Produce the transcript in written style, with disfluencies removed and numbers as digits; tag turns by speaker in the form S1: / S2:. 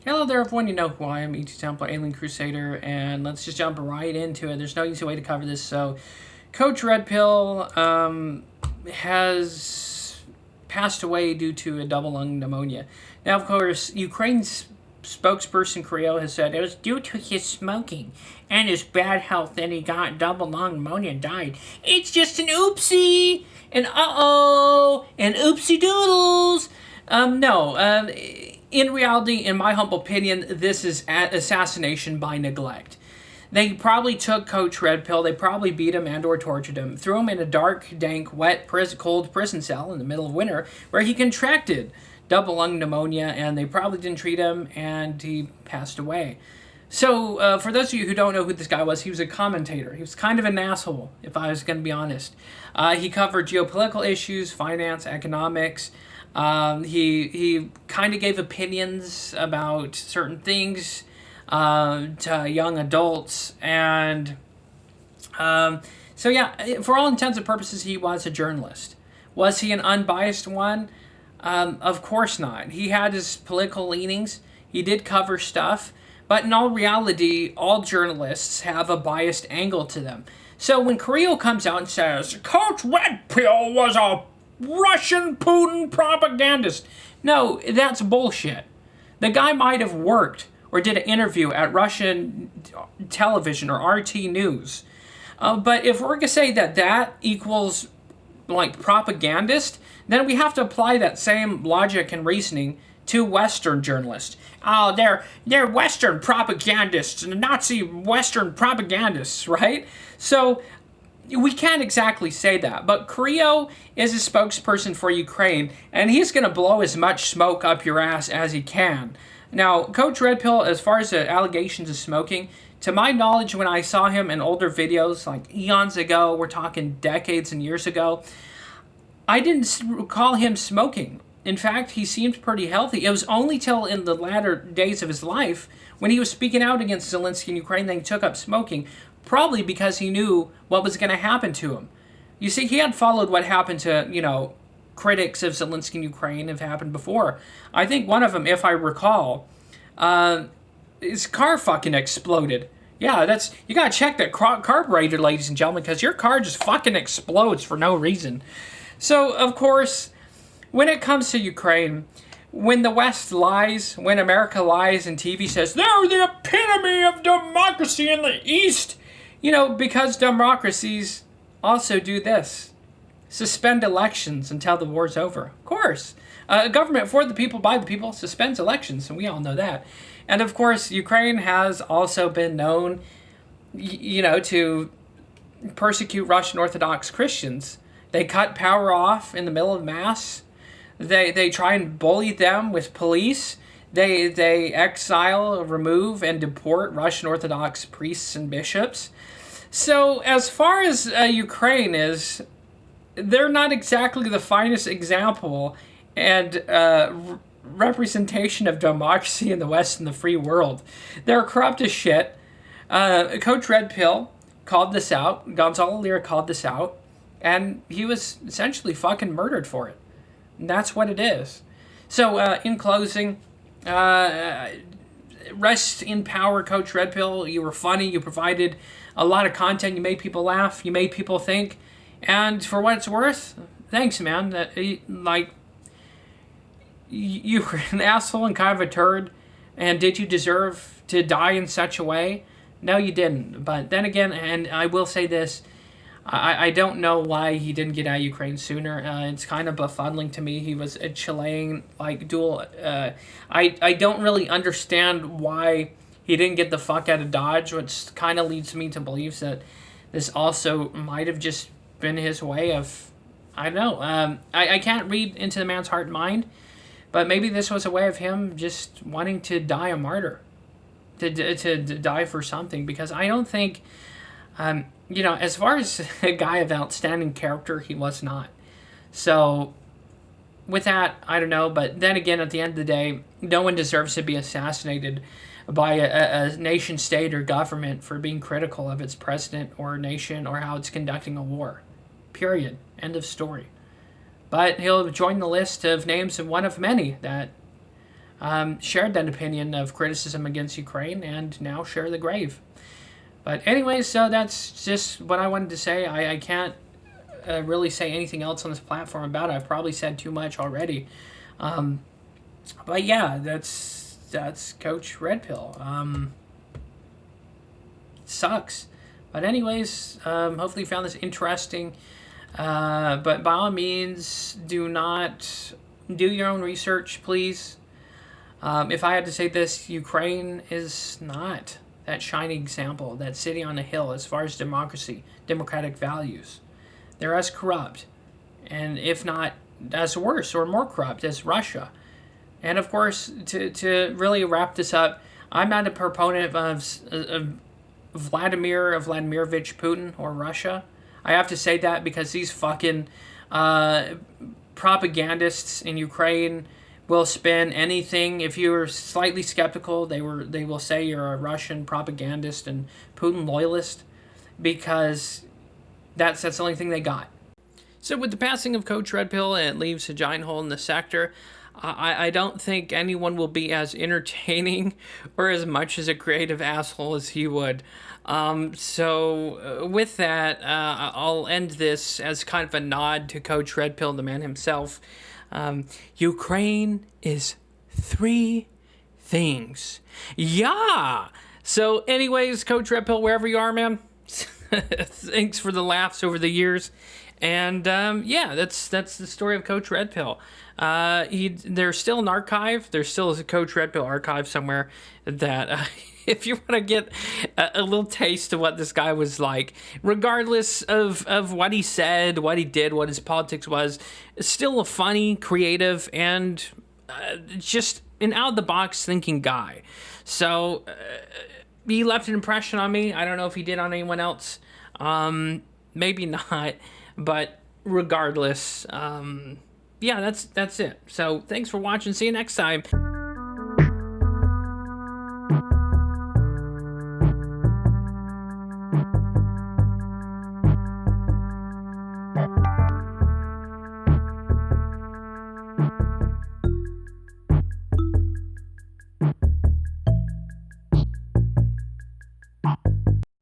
S1: Hello there, everyone. You know who I am, E.T. Templar, Alien Crusader, and let's just jump right into it. There's no easy way to cover this. So, Coach Red Pill has passed away due to a double lung pneumonia. Now, of course, Ukraine's spokesperson Kirill has said it was due to his smoking and his bad health that he got double lung pneumonia and died. It's just an oopsie, and uh-oh, and oopsie doodles. No, in reality, in my humble opinion, this is assassination by neglect. They probably took Coach Red Pill, they probably beat him and or tortured him, threw him in a dark, dank, wet, cold prison cell in the middle of winter where he contracted double lung pneumonia, and they probably didn't treat him, and he passed away. So, for those of you who don't know who this guy was, he was a commentator. He was kind of an asshole, if I was going to be honest. He covered geopolitical issues, finance, economics. He kind of gave opinions about certain things to young adults, and so yeah, for all intents and purposes, he was a journalist. Was he an unbiased one? Of course not. He had his political leanings. He did cover stuff, but in all reality, all journalists have a biased angle to them. So when Kirill comes out and says, Coach Red Pill was a Russian Putin propagandist. No, that's bullshit. The guy might have worked or did an interview at Russian television or RT News. But if we're going to say that that equals like propagandist, then we have to apply that same logic and reasoning to Western journalists. Oh, they're Western propagandists, Nazi Western propagandists, right? So we can't exactly say that, but Kirill is a spokesperson for Ukraine, and he's going to blow as much smoke up your ass as he can. Now, Coach Red Pill, as far as the allegations of smoking, to my knowledge, when I saw him in older videos, like eons ago, we're talking decades and years ago, I didn't recall him smoking. In fact, he seemed pretty healthy. It was only till in the latter days of his life, when he was speaking out against Zelensky in Ukraine, that he took up smoking, probably because he knew what was going to happen to him. You see, he had followed what happened to, critics of Zelensky in Ukraine have happened before. I think one of them, if I recall, his car fucking exploded. Yeah, you gotta check that carburetor, ladies and gentlemen, because your car just fucking explodes for no reason. So, of course, when it comes to Ukraine, when the West lies, when America lies and TV says, they're the epitome of democracy in the East, because democracies also do this. Suspend elections until the war's over. Of course. A government for the people, by the people, suspends elections, and we all know that. And of course, Ukraine has also been known, to persecute Russian Orthodox Christians. They cut power off in the middle of Mass. They try and bully them with police. They exile, remove, and deport Russian Orthodox priests and bishops. So as far as Ukraine is, they're not exactly the finest example and representation of democracy in the West and the free world. They're corrupt as shit. Coach Red Pill called this out. Gonzalo Lira called this out. And he was essentially fucking murdered for it. And that's what it is. So, in closing, rest in power, Coach Red Pill. You were funny. You provided a lot of content. You made people laugh. You made people think. And for what it's worth, thanks, man. You were an asshole and kind of a turd. And did you deserve to die in such a way? No, you didn't. But then again, and I will say this, I don't know why he didn't get out of Ukraine sooner. It's kind of befuddling to me. He was a Chilean, dual. I don't really understand why he didn't get the fuck out of Dodge, which kind of leads me to believe that this also might have just been his way of, I don't know. I can't read into the man's heart and mind, but maybe this was a way of him just wanting to die a martyr, to die for something, because I don't think, as far as a guy of outstanding character, he was not. So, with that, I don't know, but then again, at the end of the day, no one deserves to be assassinated by a nation state or government for being critical of its president or nation or how it's conducting a war. Period. End of story. But he'll join the list of names of one of many that shared that opinion of criticism against Ukraine and now share the grave. But anyways, so that's just what I wanted to say. I can't really say anything else on this platform about it. I've probably said too much already. But yeah, that's Coach Red Pill. Sucks. But anyways, hopefully you found this interesting. But by all means, do your own research, please. If I had to say this, Ukraine is not that shining example, that city on a hill as far as democracy, democratic values. They're as corrupt, and if not as worse or more corrupt as Russia. And of course, to really wrap this up, I'm not a proponent of Vladimir Vladimirovich Putin or Russia. I have to say that because these fucking propagandists in Ukraine will spin anything. If you're slightly skeptical, they will say you're a Russian propagandist and Putin loyalist, because that's the only thing they got. So with the passing of Coach Red Pill, it leaves a giant hole in the sector. I don't think anyone will be as entertaining or as much as a creative asshole as he would. So with that, I'll end this as kind of a nod to Coach Red Pill, the man himself. Ukraine is 3 things. Yeah! So anyways, Coach Red Pill, wherever you are, man, thanks for the laughs over the years. And yeah, that's the story of Coach Red Pill. There's still an archive. There's still a Coach Red Pill archive somewhere that if you want to get a little taste of what this guy was like, regardless of what he said, what he did, what his politics was, still a funny, creative, and just an out-of-the-box thinking guy. So he left an impression on me. I don't know if he did on anyone else. Maybe not. But regardless, yeah, that's it. So thanks for watching. See you next time.